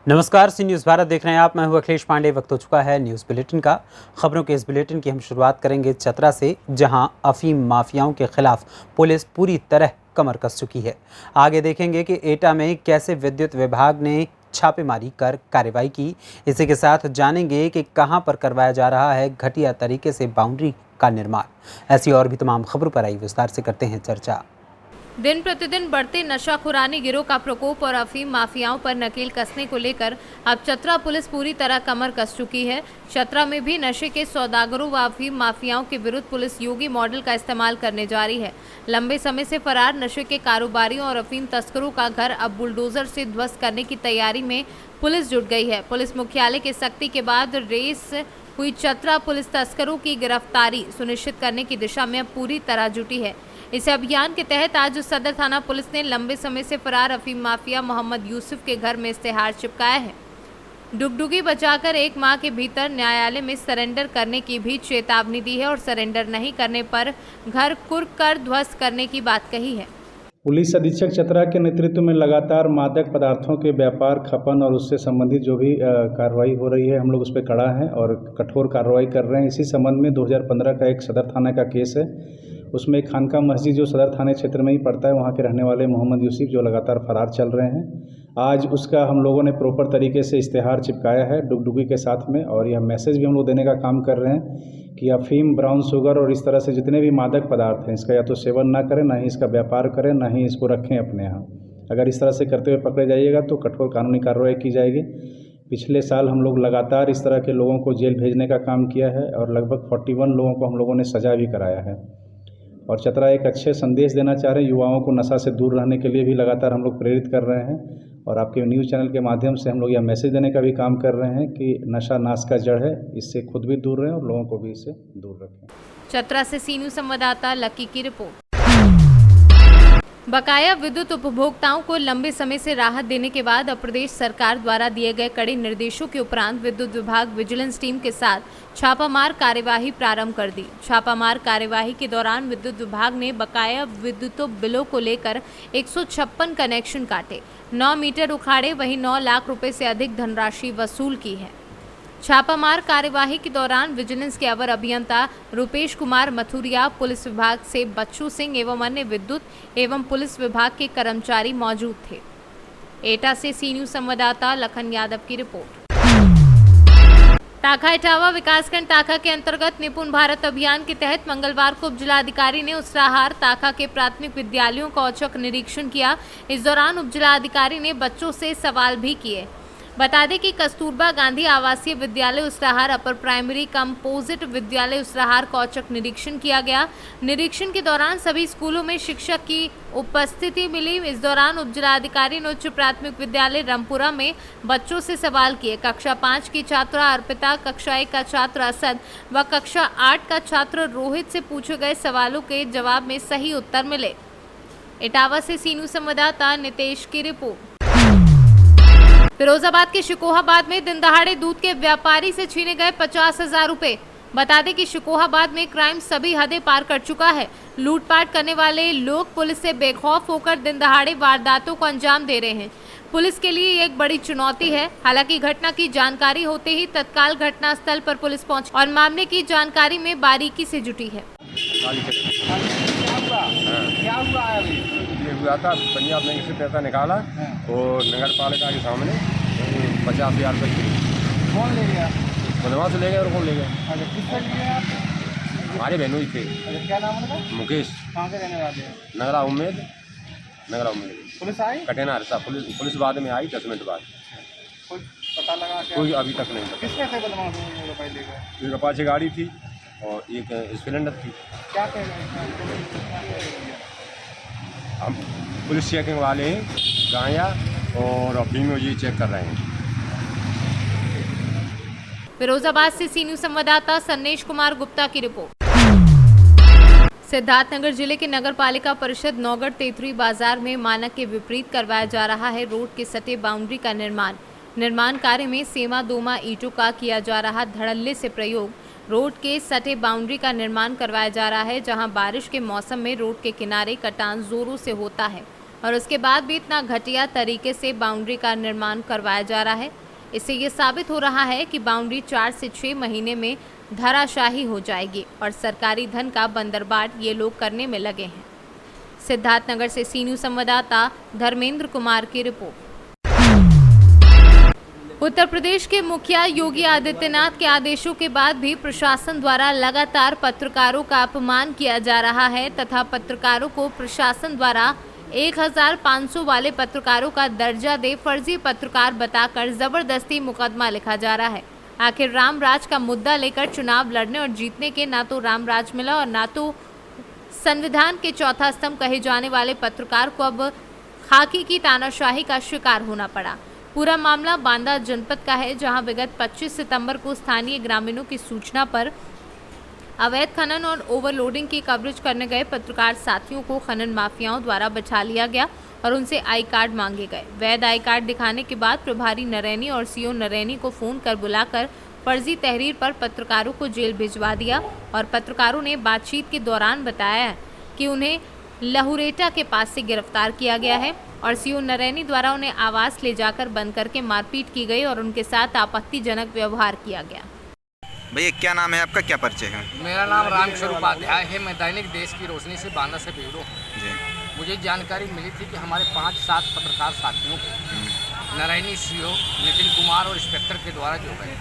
नमस्कार, सी न्यूज़ भारत देख रहे हैं आप। मैं हूं अखिलेश पांडे। वक्त हो चुका है न्यूज़ बुलेटिन का। खबरों के इस बुलेटिन की हम शुरुआत करेंगे चतरा से, जहां अफीम माफियाओं के खिलाफ पुलिस पूरी तरह कमर कस चुकी है। आगे देखेंगे कि एटा में कैसे विद्युत विभाग ने छापेमारी कर कार्रवाई की। इसी के साथ जानेंगे कि कहां पर करवाया जा रहा है घटिया तरीके से बाउंड्री का निर्माण। ऐसी और भी तमाम खबरों पर आई विस्तार से करते हैं चर्चा। दिन प्रतिदिन बढ़ते नशाखुरानी गिरोह का प्रकोप और अफीम माफियाओं पर नकेल कसने को लेकर अब चतरा पुलिस पूरी तरह कमर कस चुकी है। चतरा में भी नशे के सौदागरों व अफीम माफियाओं के विरुद्ध पुलिस योगी मॉडल का इस्तेमाल करने जा रही है। लंबे समय से फरार नशे के कारोबारियों और अफीम तस्करों का घर अब बुलडोजर से ध्वस्त करने की तैयारी में पुलिस जुट गई है। पुलिस मुख्यालय के सख्ती के बाद रेस हुई चतरा पुलिस तस्करों की गिरफ्तारी सुनिश्चित करने की दिशा में अब पूरी तरह जुटी है। इस अभियान के तहत आज सदर थाना पुलिस ने लंबे समय से फरार अफीम माफिया मोहम्मद यूसुफ के घर में इश्तेहार चिपकाया है। डुगडुगी बचाकर 1 माह के भीतर न्यायालय में सरेंडर करने की भी चेतावनी दी है और सरेंडर नहीं करने पर घर कुर्क कर ध्वस्त करने की बात कही है। पुलिस अधीक्षक चतरा के नेतृत्व में लगातार मादक पदार्थों के व्यापार, खपन और उससे संबंधित जो भी कार्रवाई हो रही है, हम लोग उस पर कड़ा हैं और कठोर कार्रवाई कर रहे हैं। इसी संबंध में 2015 का एक सदर थाना का केस है। उसमें एक खानका मस्जिद जो सदर थाने क्षेत्र में ही पड़ता है, वहाँ के रहने वाले मोहम्मद यूसुफ जो लगातार फरार चल रहे हैं, आज उसका हम लोगों ने प्रॉपर तरीके से इश्तेहार चिपकाया है डुगडुगी के साथ में। और यह मैसेज भी हम लोग देने का काम कर रहे हैं कि अफीम, ब्राउन शुगर और इस तरह से जितने भी मादक पदार्थ हैं, इसका या तो सेवन ना करें, ना ही इसका व्यापार करें, ना ही इसको रखें अपने यहाँ। अगर इस तरह से करते हुए पकड़े जाइएगा तो कठोर कानूनी कार्रवाई की जाएगी। पिछले साल हम लोग लगातार इस तरह के लोगों को जेल भेजने का काम किया है और लगभग 41 लोगों को हम लोगों ने सजा भी कराया है। और चतरा एक अच्छे संदेश देना चाह रहे हैं, युवाओं को नशा से दूर रहने के लिए भी लगातार हम लोग प्रेरित कर रहे हैं। और आपके न्यूज़ चैनल के माध्यम से हम लोग यह मैसेज देने का भी काम कर रहे हैं कि नशा नाश का जड़ है, इससे खुद भी दूर रहें और लोगों को भी इससे दूर रखें। चतरा से सी न्यूज़ संवाददाता लकी की रिपोर्ट। बकाया विद्युत उपभोक्ताओं को लंबे समय से राहत देने के बाद अब प्रदेश सरकार द्वारा दिए गए कड़े निर्देशों के उपरांत विद्युत विभाग विजिलेंस टीम के साथ छापामार कार्यवाही प्रारंभ कर दी। छापामार कार्यवाही के दौरान विद्युत विभाग ने बकाया विद्युत बिलों को लेकर 156 कनेक्शन काटे, 9 मीटर उखाड़े, वहीं 9 लाख रुपए से अधिक धनराशि वसूल की है। छापामार कार्यवाही के दौरान विजिलेंस के अवर अभियंता रुपेश कुमार मथुरिया, पुलिस विभाग से बच्चू सिंह एवं अन्य विद्युत एवं पुलिस विभाग के कर्मचारी मौजूद थे। एटा से सी न्यूज़ संवाददाता लखन यादव की रिपोर्ट। टाका इटावा विकासखंड टाका के अंतर्गत निपुण भारत अभियान के तहत मंगलवार को उपजिलाधिकारी ने उसराहार टाका के प्राथमिक विद्यालयों का औचक निरीक्षण किया। इस दौरान उपजिलाधिकारी ने बच्चों से सवाल भी किए। बता दें कि कस्तूरबा गांधी आवासीय विद्यालय उसराहार, अपर प्राइमरी कंपोजिट विद्यालय उसराहार का औचक निरीक्षण किया गया। निरीक्षण के दौरान सभी स्कूलों में शिक्षक की उपस्थिति मिली। इस दौरान उपजिलाधिकारी ने उच्च प्राथमिक विद्यालय रामपुरा में बच्चों से सवाल किए। कक्षा 5 की छात्रा अर्पिता, कक्षा 1 का छात्र असद व कक्षा 8 का छात्र रोहित से पूछे गए सवालों के जवाब में सही उत्तर मिले। इटावा से सी न्यूज़ संवाददाता नितेश की रिपोर्ट। फिरोजाबाद के शिकोहाबाद में दिन दहाड़े दूध के व्यापारी से छीने गए 50,000 रुपए। बता दें कि शिकोहाबाद में क्राइम सभी हदें पार कर चुका है। लूटपाट करने वाले लोग पुलिस से बेखौफ होकर दिन दहाड़े वारदातों को अंजाम दे रहे हैं। पुलिस के लिए ये एक बड़ी चुनौती है। हालांकि घटना की जानकारी होते ही तत्काल घटनास्थल पर पुलिस पहुंची और मामले की जानकारी में बारीकी से जुटी है। क्या हुआ है अभी? ये हुआ था, पंजाब बैंक से पैसा निकाला और नगर पालिका के सामने 50,000 रुपये। कौन ले गया? बदमाश से ले गए और कौन ले गया? अच्छा, किससे लिए आप? हमारे बहनों ही थे। अच्छा, क्या नाम है उनका? मुकेश। कहाँ के रहने वाले हैं? नगरा उम्मीद। नगरा उम्मीद पुलिस आई? कटेना रसा। पुलिस बाद में आई 10 मिनट बाद। कोई पता लगा क्या? कोई अभी तक नहीं पता। किसके थे बदमाश रुपये ले गए? एक अपाचे गाड़ी थी और एक स्प्लेंडर थी। क्या कह रहे हैं? हम पुलिस चेकिंग वाले हैं, गाया और अफीम ये चेक कर रहे हैं। फिरोजाबाद से सी न्यूज़ संवाददाता संदेश कुमार गुप्ता की रिपोर्ट। सिद्धार्थनगर जिले के नगर पालिका परिषद नौगढ़ तेतुरी बाजार में मानक के विपरीत करवाया जा रहा है रोड के सटे बाउंड्री का निर्माण कार्य में सेमा दोमा ईंटों का किया जा रहा धड़ल्ले से प्रयोग। रोड के सटे बाउंड्री का निर्माण करवाया जा रहा है, जहां बारिश के मौसम में रोड के किनारे कटान जोरों से होता है। और उसके बाद भी इतना घटिया तरीके से बाउंड्री का निर्माण करवाया जा रहा है। इससे ये साबित हो रहा है कि बाउंड्री 4 से 6 महीने में धराशाही हो जाएगी और सरकारी धन का बंदरबाट ये लोग करने में लगे हैं। सिद्धार्थनगर से सी न्यूज़ संवाददाता धर्मेंद्र कुमार की रिपोर्ट। उत्तर प्रदेश के मुखिया योगी आदित्यनाथ के आदेशों के बाद भी प्रशासन द्वारा लगातार पत्रकारों का अपमान किया जा रहा है तथा पत्रकारों को प्रशासन द्वारा 1500 वाले पत्रकारों का दर्जा दे फर्जी पत्रकार बताकर जबरदस्ती मुकदमा लिखा जा रहा है। आखिर रामराज का मुद्दा लेकर चुनाव लड़ने और जीतने के ना तो रामराज मिला और ना तो संविधान के चौथा स्तंभ कहे जाने वाले पत्रकार को अब खाकी की तानाशाही का शिकार होना पड़ा। पूरा मामला बांदा जनपद का है, जहां विगत 25 सितंबर को स्थानीय ग्रामीणों की सूचना पर अवैध खनन और ओवरलोडिंग की कवरेज करने गए पत्रकार साथियों को खनन माफियाओं द्वारा बचा लिया गया और उनसे आई कार्ड मांगे गए। वैध आई कार्ड दिखाने के बाद प्रभारी नरैनी और सीओ नरैनी को फोन कर बुलाकर फर्जी तहरीर पर पत्रकारों को जेल भिजवा दिया और पत्रकारों ने बातचीत के दौरान बताया कि उन्हें लहुरेटा के पास से गिरफ्तार किया गया है और सीओ नरैनी द्वारा उन्हें आवास ले जाकर बंद करके मारपीट की गई और उनके साथ आपत्तिजनक व्यवहार किया गया। भैया क्या नाम है आपका, क्या परिचय है? मेरा नाम रामस्वरूप उपाध्याय है। मैं दैनिक देश की रोशनी से बांदा से ब्यूरो हूँ। मुझे जानकारी मिली थी कि हमारे 5-7 पत्रकार साथियों को नरैनी सीओ नितिन कुमार और इंस्पेक्टर के द्वारा जो है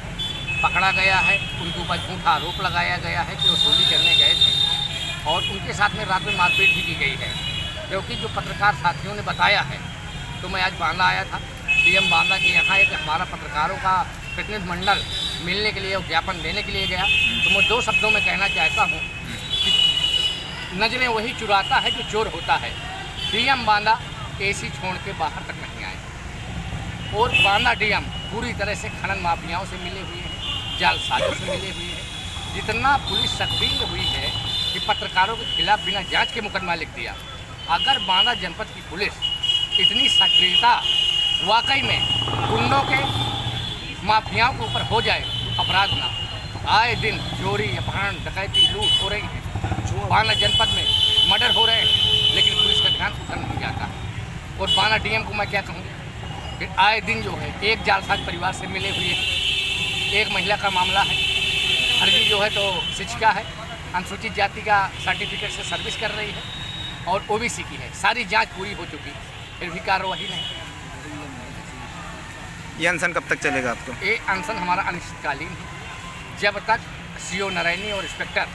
पकड़ा गया है। उनके ऊपर झूठा आरोप लगाया गया है कि वसूली करने गए थे और उनके साथ में रात में मारपीट भी की गई है, क्योंकि जो पत्रकार साथियों ने बताया है। तो मैं आज बांदा आया था, डीएम बांदा के यहाँ एक हमारा पत्रकारों का प्रतिनिधिमंडल मिलने के लिए और ज्ञापन देने के लिए गया। तो मैं 2 शब्दों में कहना चाहता हूँ कि नजरें वही चुराता है जो चोर होता है। डीएम बांदा एसी छोड़ के बाहर तक नहीं आए और बांदा डीएम पूरी तरह से खनन माफियाओं से मिले हुए हैं, जालसाजों से मिले हुए हैं। जितना पुलिस सक्रिय हुई है कि पत्रकारों के खिलाफ बिना जांच के मुकदमा लिख दिया। अगर बांदा जनपद की पुलिस इतनी सक्रियता वाकई में गुंडों के माफियाओं के ऊपर हो जाए तो अपराध ना हो। आए दिन चोरी, अपहरण, डकैती, लूट हो रही है। बांदा जनपद में मर्डर हो रहे हैं, लेकिन पुलिस का ध्यान उधर नहीं जाता। और बांदा डीएम को मैं क्या कहूँगा कि आए दिन जो है एक जालसाज परिवार से मिले हुए हैं। एक महिला का मामला है, फर्जी जो है तो शिक्षिका है, अनुसूचित जाति का सर्टिफिकेट से सर्विस कर रही है और ओबीसी की है। सारी जांच पूरी हो चुकी, फिर भी कार्रवाई नहीं। ये अनशन कब तक चलेगा आपको? ये अनशन हमारा अनिश्चितकालीन है। जब तक सीओ नरैनी और इंस्पेक्टर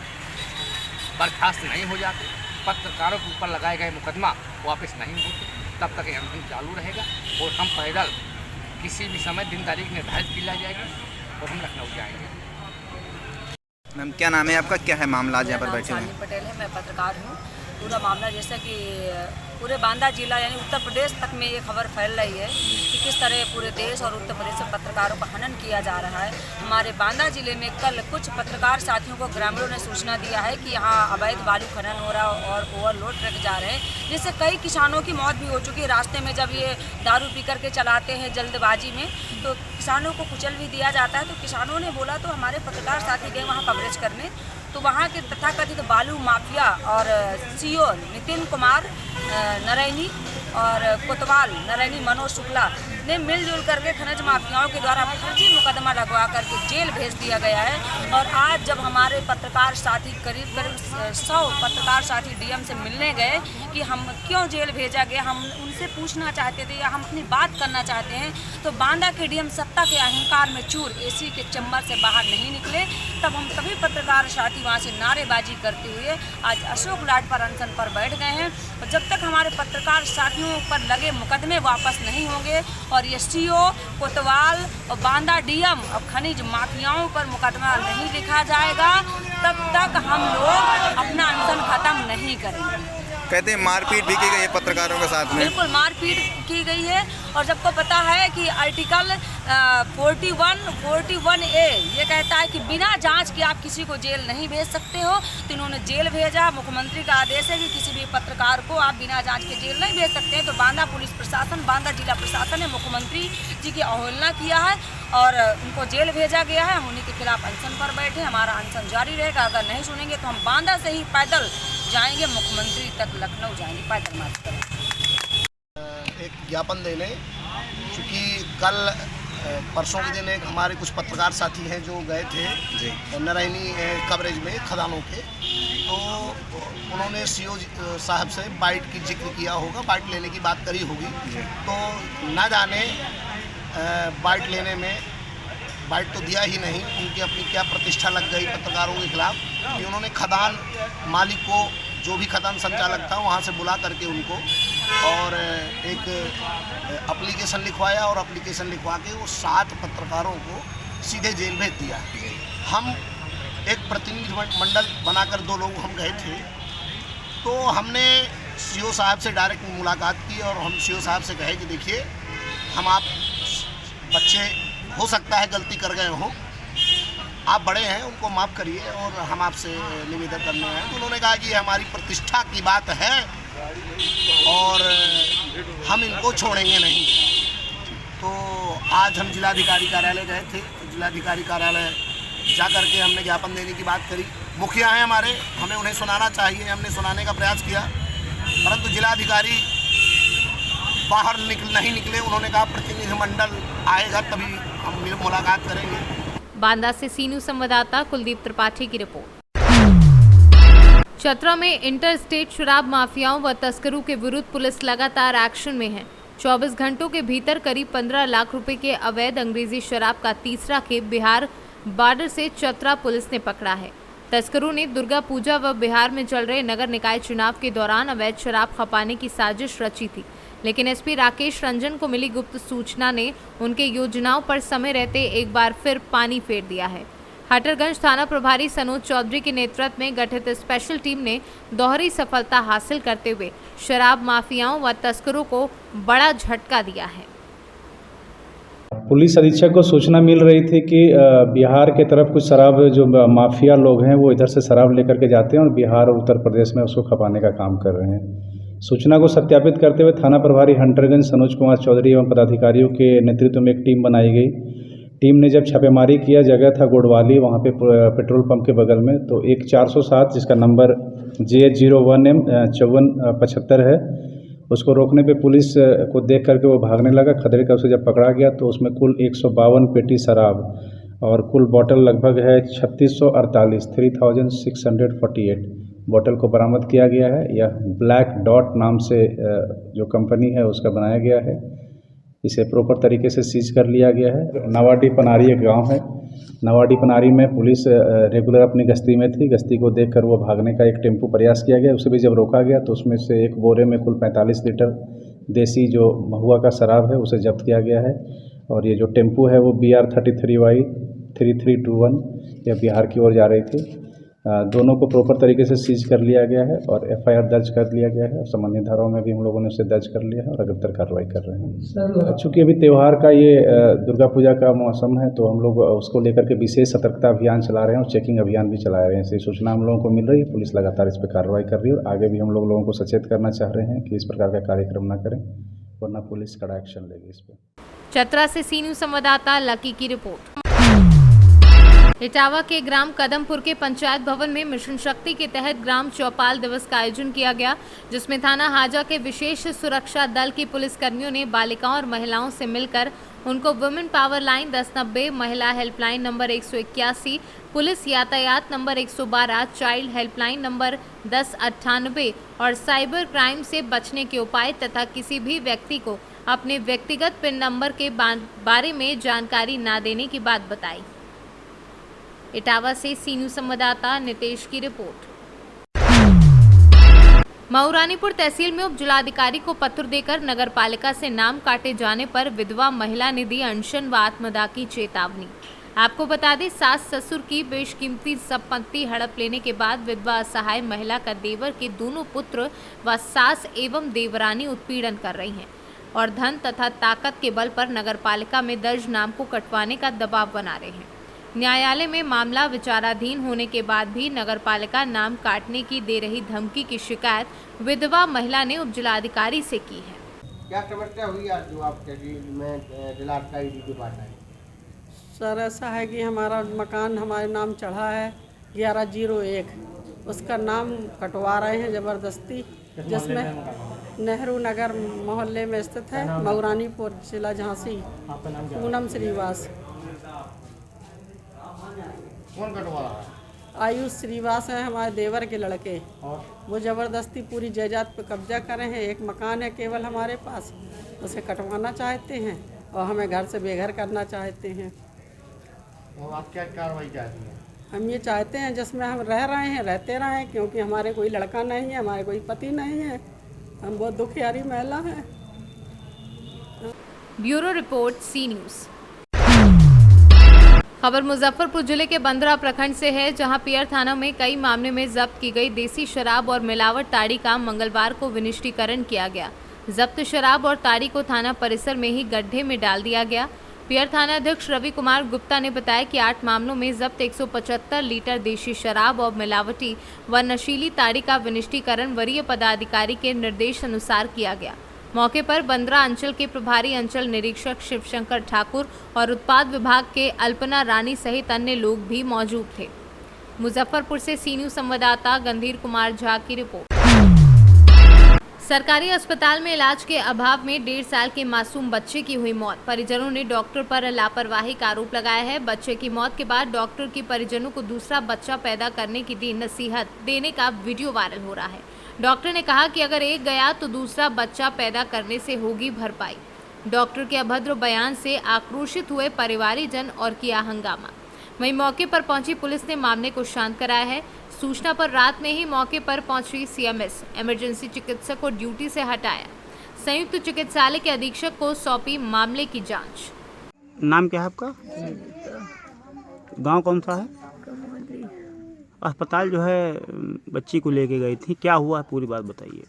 बर्खास्त नहीं हो जाते, पत्रकारों के ऊपर लगाए गए मुकदमा वापस नहीं होते, तब तक ये अनशन चालू रहेगा। और हम पैदल किसी भी समय दिन तारीख निर्धारित की जाएगी और हम लखनऊ जाएंगे। मैम क्या नाम है आपका, क्या है मामला आज यहाँ पर बैठे हुए? सानी पटेल है, मैं पत्रकार हूँ। पूरा मामला जैसा कि पूरे बांदा जिला यानी उत्तर प्रदेश तक में ये खबर फैल रही है कि किस तरह पूरे देश और उत्तर प्रदेश में पत्रकारों का हनन किया जा रहा है। हमारे बांदा जिले में कल कुछ पत्रकार साथियों को ग्रामीणों ने सूचना दिया है कि यहाँ अवैध बालू खनन हो रहा है और ओवरलोड ट्रक जा रहे हैं, जिससे कई किसानों की मौत भी हो चुकी है। रास्ते में जब ये दारू पी करके चलाते हैं जल्दबाजी में तो किसानों को कुचल भी दिया जाता है। तो किसानों ने बोला तो हमारे पत्रकार साथी गए वहाँ कवरेज करने, तो वहाँ के तथाकथित बालू माफिया और सीओ नितिन कुमार नरैनी और कोतवाल नरैनी मनोज शुक्ला ने मिलजुल करके खनिज माफियाओं के द्वारा फर्जी मुकदमा लगवा करके जेल भेज दिया गया है। और आज जब हमारे पत्रकार साथी करीब 100 पत्रकार साथी डीएम से मिलने गए कि हम क्यों जेल भेजा गया, हम उनसे पूछना चाहते थे या हम अपनी बात करना चाहते हैं, तो बांदा के डीएम सत्ता के अहंकार में चूर एसी के चैम्बर से बाहर नहीं निकले। तब हम सभी पत्रकार साथी वहाँ से नारेबाजी करते हुए आज अशोक लाड पर अनशन पर बैठ गए हैं। और जब तक हमारे पत्रकार साथियों पर लगे मुकदमे वापस नहीं होंगे और ये सीओ कोतवाल और बांदा डीएम और खनिज माफियाओं पर मुकदमा नहीं लिखा जाएगा, तब तक हम लोग अपना अनशन खत्म नहीं करेंगे। कहते हैं मारपीट भी की गई है पत्रकारों के साथ में। बिल्कुल मारपीट की गई है और सबको पता है कि आर्टिकल 41A ये कहता है कि बिना जांच के आप किसी को जेल नहीं भेज सकते हो। तो इन्होंने जेल भेजा। मुख्यमंत्री का आदेश है कि किसी भी पत्रकार को आप बिना जांच के जेल नहीं भेज सकते हैं। तो बांदा पुलिस प्रशासन, बांदा जिला प्रशासन ने मुख्यमंत्री जी की अवहेलना किया है और उनको जेल भेजा गया है। हम उन्हीं के खिलाफ अनशन पर बैठे, हमारा अनशन जारी रहेगा। अगर नहीं सुनेंगे तो हम बांदा से ही पैदल जाएंगे, मुख्यमंत्री तक लखनऊ जाएंगे, पैदल मार्च करेंगे। ज्ञापन देने, क्योंकि कल परसों के दिन एक हमारे कुछ पत्रकार साथी हैं जो गए थे नारायणी कवरेज में खदानों के, तो उन्होंने सीओ साहब से बाइट की जिक्र किया होगा, बाइट लेने की बात करी होगी। तो ना जाने बाइट लेने में बाइट तो दिया ही नहीं, उनकी अपनी क्या प्रतिष्ठा लग गई पत्रकारों के खिलाफ कि उन्होंने खदान मालिक को, जो भी खदान संचालक था, वहाँ से बुला करके उनको और एक एप्लीकेशन लिखवाया और एप्लीकेशन लिखवा के वो 7 पत्रकारों को सीधे जेल भेज दिया। हम एक प्रतिनिधि मंडल बनाकर 2 लोग हम गए थे, तो हमने सीओ साहब से डायरेक्ट मुलाकात की और हम सीओ साहब से कहे कि देखिए, हम आप बच्चे हो सकता है गलती कर गए हों, आप बड़े हैं, उनको माफ़ करिए और हम आपसे निवेदन करने आए। तो उन्होंने कहा कि ये हमारी प्रतिष्ठा की बात है और हम इनको छोड़ेंगे नहीं। तो आज हम जिलाधिकारी कार्यालय गए थे, जिलाधिकारी कार्यालय जा करके हमने ज्ञापन देने की बात करी। मुखिया हैं हमारे, हमें उन्हें सुनाना चाहिए, हमने सुनाने का प्रयास किया, परंतु जिलाधिकारी बाहर नहीं निकले। उन्होंने कहा प्रतिनिधिमंडल आएगा तभी हम मुलाकात करेंगे। बांदा से सीनू संवाददाता कुलदीप त्रिपाठी की रिपोर्ट। चतरा में इंटर स्टेट शराब माफियाओं व तस्करों के विरुद्ध पुलिस लगातार एक्शन में है। 24 घंटों के भीतर करीब 15 लाख रुपए के अवैध अंग्रेजी शराब का तीसरा खेप बिहार बॉर्डर से चतरा पुलिस ने पकड़ा है। तस्करों ने दुर्गा पूजा व बिहार में चल रहे नगर निकाय चुनाव के दौरान अवैध शराब खपाने की साजिश रची थी, लेकिन एसपी राकेश रंजन को मिली गुप्त सूचना ने उनके योजनाओं पर समय रहते एक बार फिर पानी फेर दिया है। हटरगंज थाना प्रभारी सनोज चौधरी के नेतृत्व में गठित स्पेशल टीम ने दोहरी सफलता हासिल करते हुए शराब माफियाओं व तस्करों को बड़ा झटका दिया है। पुलिस अधीक्षक को सूचना मिल रही थी कि बिहार के तरफ कुछ शराब जो माफिया लोग हैं वो इधर से शराब लेकर के जाते हैं और बिहार और उत्तर प्रदेश में उसको खपाने का काम कर रहे हैं। सूचना को सत्यापित करते हुए थाना प्रभारी हंटरगंज सनोज कुमार चौधरी एवं पदाधिकारियों के नेतृत्व में एक टीम बनाई गई। टीम ने जब छापेमारी किया, जगह था गोडवाली, वहाँ पे पेट्रोल पंप के बगल में, तो एक 407 जिसका नंबर JH01M 5475 है, उसको रोकने पे पुलिस को देख करके वो भागने लगा। खतरे का उसे जब पकड़ा गया तो उसमें कुल 152 पेटी शराब और कुल बॉटल लगभग है 3648 बोतल को बरामद किया गया है। यह ब्लैक डॉट नाम से जो कंपनी है उसका बनाया गया है। इसे प्रॉपर तरीके से सीज कर लिया गया है। नवाडी पनारी एक गांव है, नवाडी पनारी में पुलिस रेगुलर अपनी गश्ती में थी। गश्ती को देखकर वो भागने का एक टेम्पो प्रयास किया गया, उसे भी जब रोका गया तो उसमें से एक बोरे में कुल 45 लीटर देसी जो महुआ का शराब है उसे जब्त किया गया है। और ये जो टेम्पो है वो BR 33Y 3321 यह बिहार की ओर जा रही थी। दोनों को प्रॉपर तरीके से सीज कर लिया गया है और FIR दर्ज कर लिया गया है और संबंधित धाराओं में भी हम लोगों ने उसे दर्ज कर लिया है और अग्रतर कार्रवाई कर रहे हैं। चूँकि अभी त्यौहार का ये दुर्गा पूजा का मौसम है तो हम लोग उसको लेकर के विशेष सतर्कता अभियान चला रहे हैं और चेकिंग अभियान भी चला रहे हैं। ऐसी सूचना हम लोगों को मिल रही है, पुलिस लगातार इस पर कार्रवाई कर रही है और आगे भी हम लोगों को सचेत करना चाह रहे हैं कि इस प्रकार का कार्यक्रम न करें, वरना पुलिस कड़ा एक्शन लेगी इस पर। चतरा से सीनू संवाददाता लकी की रिपोर्ट। इटावा के ग्राम कदमपुर के पंचायत भवन में मिशन शक्ति के तहत ग्राम चौपाल दिवस का आयोजन किया गया, जिसमें थाना हाजा के विशेष सुरक्षा दल की पुलिसकर्मियों ने बालिकाओं और महिलाओं से मिलकर उनको वुमेन पावर लाइन 1090, महिला हेल्पलाइन नंबर 181, पुलिस यातायात नंबर 112, चाइल्ड हेल्पलाइन नंबर 1098 और साइबर क्राइम से बचने के उपाय तथा किसी भी व्यक्ति को अपने व्यक्तिगत पिन नंबर के बारे में जानकारी न देने की बात बताई। इटावा से सीनू संवाददाता नितेश की रिपोर्ट। मऊरानीपुर तहसील में उप जिलाधिकारी को पत्र देकर नगर पालिका से नाम काटे जाने पर विधवा महिला ने दी अनशन व आत्मदाह की चेतावनी। आपको बता दें, सास ससुर की बेशकीमती संपत्ति हड़प लेने के बाद विधवा असहाय महिला का देवर के दोनों पुत्र व सास एवं देवरानी उत्पीड़न कर रही हैं और धन तथा ताकत के बल पर नगर पालिका में दर्ज नाम को कटवाने का दबाव बना रहे हैं। न्यायालय में मामला विचाराधीन होने के बाद भी नगरपालिका नाम काटने की दे रही धमकी की शिकायत विधवा महिला ने उप जिलाधिकारी से की है। क्या समस्या हुई आज जो आपके में जिलाधिकारी जी की बात आई? सर ऐसा है कि हमारा मकान हमारे नाम चढ़ा है 1101, उसका नाम कटवा रहे हैं ज़बरदस्ती, जिसमें नेहरू नगर मोहल्ले में स्थित है, मऊरानीपुर, जिला झांसी। पूनम श्रीवास। कौन कटवा रहा है? आयुष श्रीवास है हमारे देवर के लड़के। वो ज़बरदस्ती पूरी जायदाद पे कब्जा करे हैं। एक मकान है केवल हमारे पास, उसे कटवाना चाहते हैं और हमें घर से बेघर करना चाहते हैं। और आप क्या कार्रवाई चाहती हैं? हम ये चाहते हैं जिसमें हम रह रहे हैं रहते रहें, क्योंकि हमारे कोई लड़का नहीं है, हमारे कोई पति नहीं है, हम बहुत दुखियारी महिला हैं। ब्यूरो रिपोर्ट, सी न्यूज़। खबर मुजफ्फरपुर जिले के बंदरा प्रखंड से है, जहां पियर थाना में कई मामले में जब्त की गई देसी शराब और मिलावट ताड़ी का मंगलवार को विनिष्टीकरण किया गया। जब्त शराब और ताड़ी को थाना परिसर में ही गड्ढे में डाल दिया गया। पियर थाना अध्यक्ष रवि कुमार गुप्ता ने बताया कि 8 मामलों में जब्त 175 लीटर देशी शराब और मिलावटी व नशीली ताड़ी का विनिष्टीकरण वरीय पदाधिकारी के निर्देश अनुसार किया गया। मौके पर बंदरा अंचल के प्रभारी अंचल निरीक्षक शिवशंकर ठाकुर और उत्पाद विभाग के अल्पना रानी सहित अन्य लोग भी मौजूद थे। मुजफ्फरपुर से सी न्यूज़ संवाददाता गंधीर कुमार झा की रिपोर्ट। सरकारी अस्पताल में इलाज के अभाव में 1.5 साल के मासूम बच्चे की हुई मौत। परिजनों ने डॉक्टर पर लापरवाही का आरोप लगाया है। बच्चे की मौत के बाद डॉक्टर की परिजनों को दूसरा बच्चा पैदा करने की दी नसीहत देने का वीडियो वायरल हो रहा है। डॉक्टर ने कहा कि अगर एक गया तो दूसरा बच्चा पैदा करने से होगी भरपाई। डॉक्टर के अभद्र बयान से आक्रोशित हुए परिवारीजन और किया हंगामा। वहीं मौके पर पहुंची पुलिस ने मामले को शांत कराया है। सूचना पर रात में ही मौके पर पहुंची सीएमएस इमरजेंसी चिकित्सक को ड्यूटी से हटाया। संयुक्त चिकित्सालय के अधीक्षक को सौंपी मामले की जांच। नाम क्या है आपका? गांव कौन सा है? अस्पताल जो है बच्ची को लेके गई थी, क्या हुआ है पूरी बात बताइए।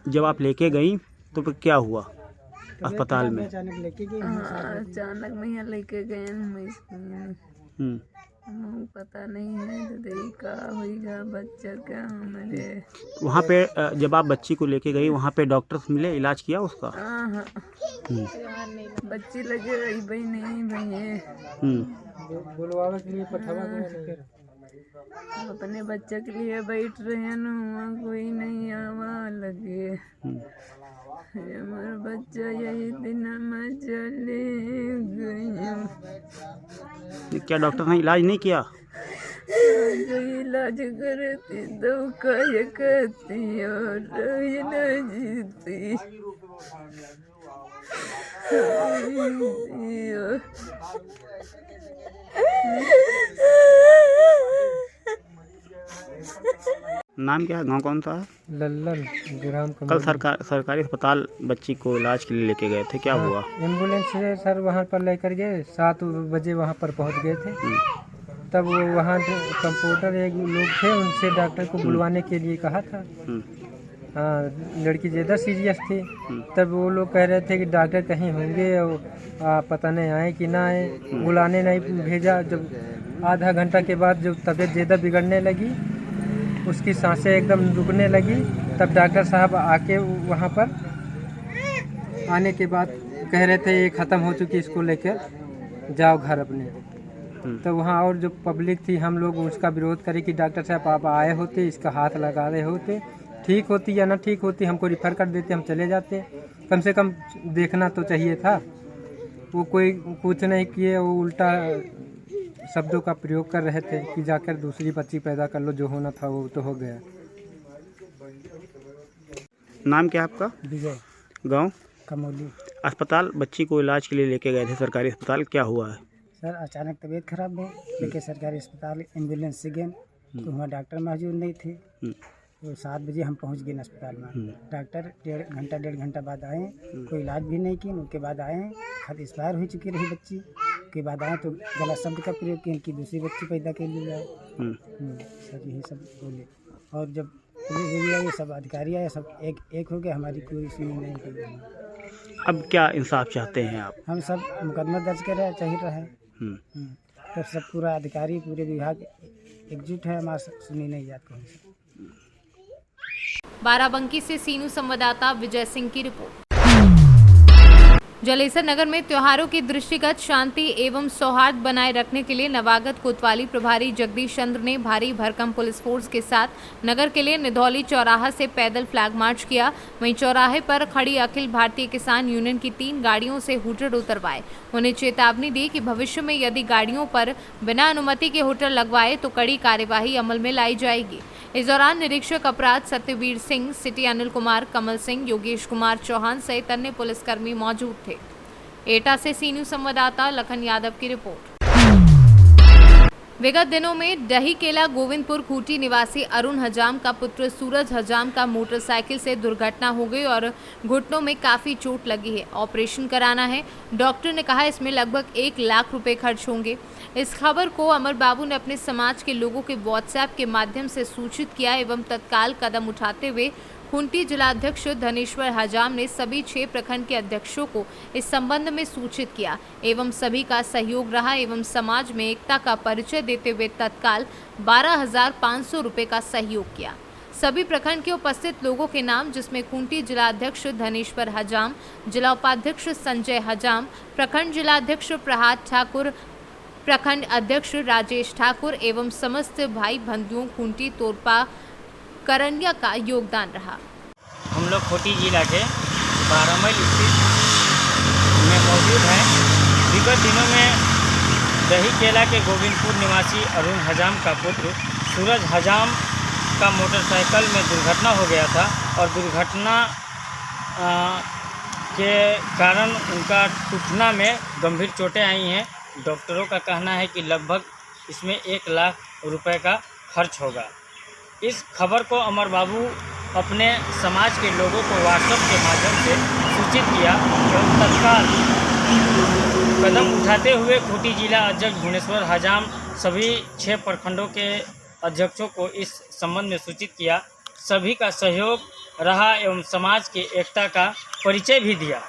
जब आप लेके गई तो फिर क्या हुआ अस्पताल में? अचानक लेके गए पता नहीं है तो का होगा बच्चा का हमारे। वहाँ पे जब आप बच्ची को लेके गई वहाँ पे डॉक्टर्स मिले, इलाज किया उसका? बच्ची लगे रही भाई नहीं भाई बुलवावे के लिए पठावा अपने बच्चे के लिए बैठ रहे हैं ना, वहाँ कोई नहीं आवा लगे। हमारा बच्चा यही दिन में चले गए। क्या डॉक्टर ने इलाज नहीं किया? जो इलाज करती तो क्या करती और न जीती। नाम क्या है? गांव कौन सा है? लल्लन ग्राम। कल सरकारी अस्पताल बच्ची को इलाज के लिए लेके गए थे, क्या हुआ? एम्बुलेंस से सर वहाँ पर लेकर गए, 7 बजे वहाँ पर पहुँच गए थे। तब वो वहाँ कंप्यूटर एक लोग थे, उनसे डॉक्टर को बुलवाने के लिए कहा था। हाँ, लड़की ज़्यादा सीरियस थी। तब वो लोग कह रहे थे कि डॉक्टर कहीं होंगे और पता नहीं आए कि ना आए, बुलाने नहीं भेजा। जब आधा घंटा के बाद जब तबीयत ज़्यादा बिगड़ने लगी, उसकी सांसें एकदम रुकने लगी, तब डॉक्टर साहब आके वहाँ पर आने के बाद कह रहे थे ये ख़त्म हो चुकी, इसको लेकर जाओ घर अपने। तो वहाँ और जो पब्लिक थी, हम लोग उसका विरोध करे कि डॉक्टर साहब आप आए होते, इसका हाथ लगा रहे होते, ठीक होती या ना ठीक होती, हमको रिफ़र कर देते, हम चले जाते। कम से कम देखना तो चाहिए था। वो कोई कुछ नहीं किए, वो उल्टा शब्दों का प्रयोग कर रहे थे कि जाकर दूसरी बच्ची पैदा कर लो, जो होना था वो तो हो गया। नाम क्या है आपका? विजय। गांव? कमौली। अस्पताल बच्ची को इलाज के लिए लेके गए थे सरकारी अस्पताल, क्या हुआ है? सर अचानक तबीयत खराब है, लेके सरकारी अस्पताल एम्बुलेंस से गए तो वहाँ डॉक्टर मौजूद नहीं थे। तो 7 बजे हम पहुँच गए अस्पताल में। डॉक्टर 1.5 घंटा बाद आए, कोई इलाज भी नहीं किया। उनके बाद आए, खत एक्सपायर हो चुकी रही बच्ची के बाद आए तो गलत शब्द का प्रयोग किया कि दूसरी बच्ची पैदा कर ली जाए। सर यही सब बोले। और जब पुलिस ये सब अधिकारी आए, सब एक हो गया, हमारी कोई सुनी नहीं की। अब क्या इंसाफ चाहते हैं आप? हम सब मुकदमा दर्ज कर चाहिए रहे। तब सब पूरा अधिकारी पूरे विभाग एकजुट है, हमारा सुनी नहीं जाती है। बाराबंकी से सीनू संवाददाता विजय सिंह की रिपोर्ट। जलेसर नगर में त्योहारों की दृष्टिगत शांति एवं सौहार्द बनाए रखने के लिए नवागत कोतवाली प्रभारी जगदीश चंद्र ने भारी भरकम पुलिस फोर्स के साथ नगर के लिए निधौली चौराहा से पैदल फ्लैग मार्च किया। वहीं चौराहे पर खड़ी अखिल भारतीय किसान यूनियन की 3 गाड़ियों से हुटर उतरवाए। उन्हें चेतावनी दी कि भविष्य में यदि गाड़ियों पर बिना अनुमति के हुटर लगवाए तो कड़ी कार्यवाही अमल में लाई जाएगी। इस दौरान निरीक्षक अपराध सत्यवीर सिंह, सिटी अनिल कुमार, कमल सिंह, योगेश कुमार चौहान सहित अन्य पुलिसकर्मी मौजूद थे। एटा से सी न्यूज़ संवाददाता लखन यादव की रिपोर्ट। विगत दिनों में दहीकेला गोविंदपुर खूंटी निवासी अरुण हजाम का पुत्र सूरज हजाम का मोटरसाइकिल से दुर्घटना हो गई और घुटनों में काफी चोट लगी है। ऑपरेशन कराना है। डॉक्टर ने कहा इसमें लगभग 1 लाख रुपए खर्च होंगे। इस खबर को अमर बाबू ने अपने समाज के लोगों के व्हाट्सएप के माध्यम से सूचित किया एवं तत्काल कदम उठाते हुए खूंटी जिलाध्यक्ष धनेश्वर हजाम ने सभी 6 प्रखंड के अध्यक्षों को इस संबंध में सूचित किया एवं सभी का सहयोग रहा एवं समाज में एकता का परिचय देते हुए तत्काल 12,500 रुपए का सहयोग किया। सभी प्रखंड के उपस्थित लोगों के नाम, जिसमें खूंटी जिलाध्यक्ष धनेश्वर हजाम, जिला उपाध्यक्ष संजय हजाम, प्रखंड जिलाध्यक्ष प्रहाद ठाकुर, प्रखंड अध्यक्ष राजेश ठाकुर एवं समस्त भाई बंधुओं खूंटी तोरपा करनिया का योगदान रहा। हम लोग खूंटी जिला के 12 माइल स्थित में मौजूद हैं। विगत दिनों में दहीकेला के गोविंदपुर निवासी अरुण हजाम का पुत्र सूरज हजाम का मोटरसाइकिल में दुर्घटना हो गया था और दुर्घटना के कारण उनका घुटना में गंभीर चोटें आई हैं। डॉक्टरों का कहना है कि लगभग इसमें 1 लाख रुपए का खर्च होगा। इस खबर को अमर बाबू अपने समाज के लोगों को व्हाट्सएप के माध्यम से सूचित किया एवं तत्काल कदम उठाते हुए खूंटी जिला अध्यक्ष धनेश्वर हजाम सभी 6 प्रखंडों के अध्यक्षों को इस संबंध में सूचित किया। सभी का सहयोग रहा एवं समाज के एकता का परिचय भी दिया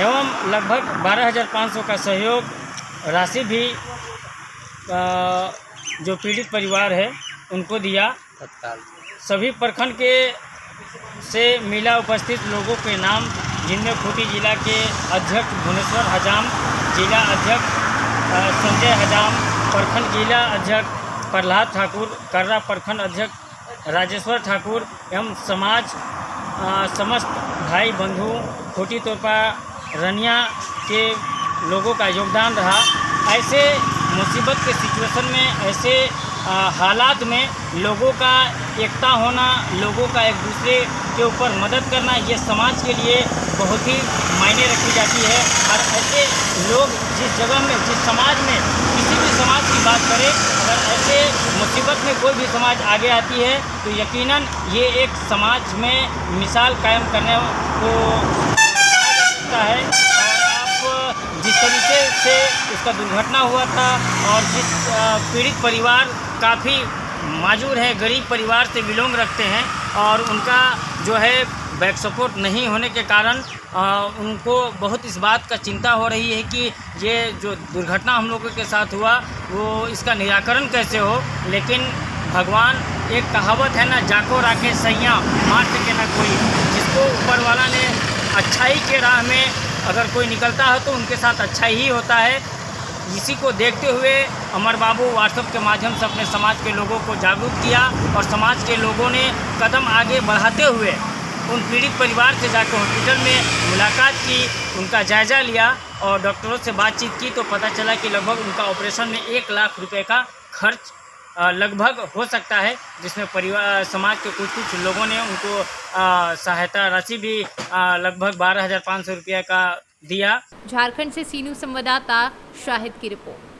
एवं लगभग 12,500 का सहयोग राशि भी जो पीड़ित परिवार है उनको दिया। तत्काल सभी प्रखंड के से मिला उपस्थित लोगों के नाम, जिनमें खूंटी जिला के अध्यक्ष भुवनेश्वर हजाम, जिला अध्यक्ष संजय हजाम, प्रखंड जिला अध्यक्ष प्रहलाद ठाकुर, कर्रा प्रखंड अध्यक्ष राजेश्वर ठाकुर एवं समाज समस्त भाई बंधु खूंटी तोरपा रनिया के लोगों का योगदान रहा। ऐसे मुसीबत के सिचुएशन में, ऐसे हालात में लोगों का एकता होना, लोगों का एक दूसरे के ऊपर मदद करना, ये समाज के लिए बहुत ही मायने रखी जाती है। और ऐसे लोग जिस जगह में, जिस समाज में, किसी भी समाज की बात करें, अगर ऐसे मुसीबत में कोई भी समाज आगे आती है तो यकीनन ये एक समाज में मिसाल कायम करने को सकता है। जिस तरीके से उसका दुर्घटना हुआ था और जिस पीड़ित परिवार काफ़ी माजूर है, गरीब परिवार से बिलोंग रखते हैं और उनका जो है बैक सपोर्ट नहीं होने के कारण उनको बहुत इस बात का चिंता हो रही है कि ये जो दुर्घटना हम लोगों के साथ हुआ वो इसका निराकरण कैसे हो। लेकिन भगवान, एक कहावत है ना, जाको राखे सैया मार सके ना कोई। जिसको ऊपर वाला ने अच्छाई के राह में अगर कोई निकलता है तो उनके साथ अच्छा ही होता है। इसी को देखते हुए अमर बाबू व्हाट्सएप के माध्यम से अपने समाज के लोगों को जागरूक किया और समाज के लोगों ने कदम आगे बढ़ाते हुए उन पीड़ित परिवार से जाकर हॉस्पिटल में मुलाकात की, उनका जायज़ा लिया और डॉक्टरों से बातचीत की तो पता चला कि लगभग उनका ऑपरेशन में 1 लाख रुपए का खर्च लगभग हो सकता है, जिसमें परिवार समाज के कुछ लोगों ने उनको सहायता राशि भी लगभग 12,500 रुपये का दिया। झारखंड से सी न्यूज़ संवाददाता शाहिद की रिपोर्ट।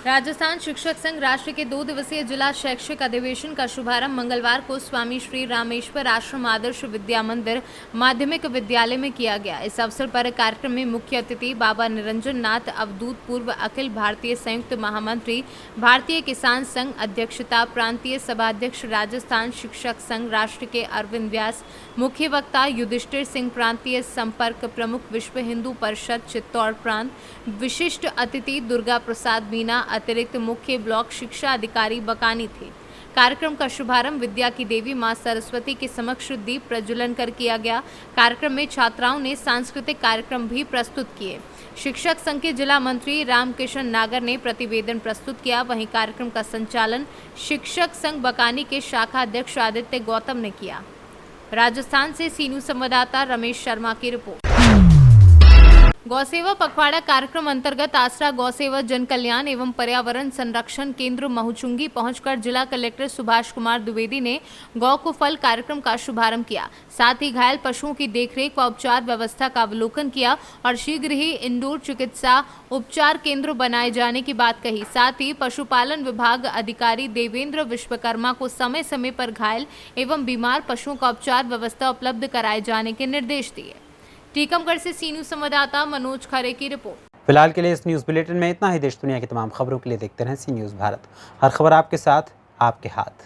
राजस्थान शिक्षक संघ राष्ट्र के 2 दिवसीय जिला शैक्षिक अधिवेशन का शुभारंभ मंगलवार को स्वामी श्री रामेश्वर आश्रम आदर्श विद्या मंदिर माध्यमिक विद्यालय में किया गया। इस अवसर पर कार्यक्रम में मुख्य अतिथि बाबा निरंजन नाथ अवधूत, पूर्व अखिल भारतीय संयुक्त महामंत्री भारतीय किसान संघ, अध्यक्षता प्रांतीय सभाध्यक्ष राजस्थान शिक्षक संघ राष्ट्र के अरविंद व्यास, मुख्य वक्ता युधिष्ठिर सिंह, प्रांतीय संपर्क प्रमुख विश्व हिंदू परिषद चित्तौड़ प्रांत, विशिष्ट अतिथि दुर्गा प्रसाद मीना, अतिरिक्त मुख्य ब्लॉक शिक्षा अधिकारी बकानी थे। कार्यक्रम का शुभारंभ विद्या की देवी मां सरस्वती के समक्ष दीप प्रज्वलन कर किया गया। कार्यक्रम में छात्राओं ने सांस्कृतिक कार्यक्रम भी प्रस्तुत किए। शिक्षक संघ के जिला मंत्री रामकिशन नागर ने प्रतिवेदन प्रस्तुत किया। वहीं कार्यक्रम का संचालन शिक्षक संघ बकानी के शाखा अध्यक्ष आदित्य गौतम ने किया। राजस्थान से सीनू संवाददाता रमेश शर्मा की रिपोर्ट। गौसेवा पखवाड़ा कार्यक्रम अंतर्गत आसरा गौसेवा जन कल्याण एवं पर्यावरण संरक्षण केंद्र महुचुंगी पहुंचकर जिला कलेक्टर सुभाष कुमार द्विवेदी ने गौ को फल कार्यक्रम का शुभारंभ किया। साथ ही घायल पशुओं की देखरेख व उपचार व्यवस्था का अवलोकन किया और शीघ्र ही इंडोर चिकित्सा उपचार केंद्र बनाए जाने की बात कही। साथ ही पशुपालन विभाग अधिकारी देवेंद्र विश्वकर्मा को समय समय पर घायल एवं बीमार पशुओं का उपचार व्यवस्था उपलब्ध कराए जाने के निर्देश दिए। टीकमगढ़ से सीनू संवाददाता मनोज खरे की रिपोर्ट। फिलहाल के लिए इस न्यूज़ बुलेटिन में इतना ही। देश दुनिया की तमाम खबरों के लिए देखते रहें सी न्यूज़ भारत। हर खबर आपके साथ, आपके हाथ।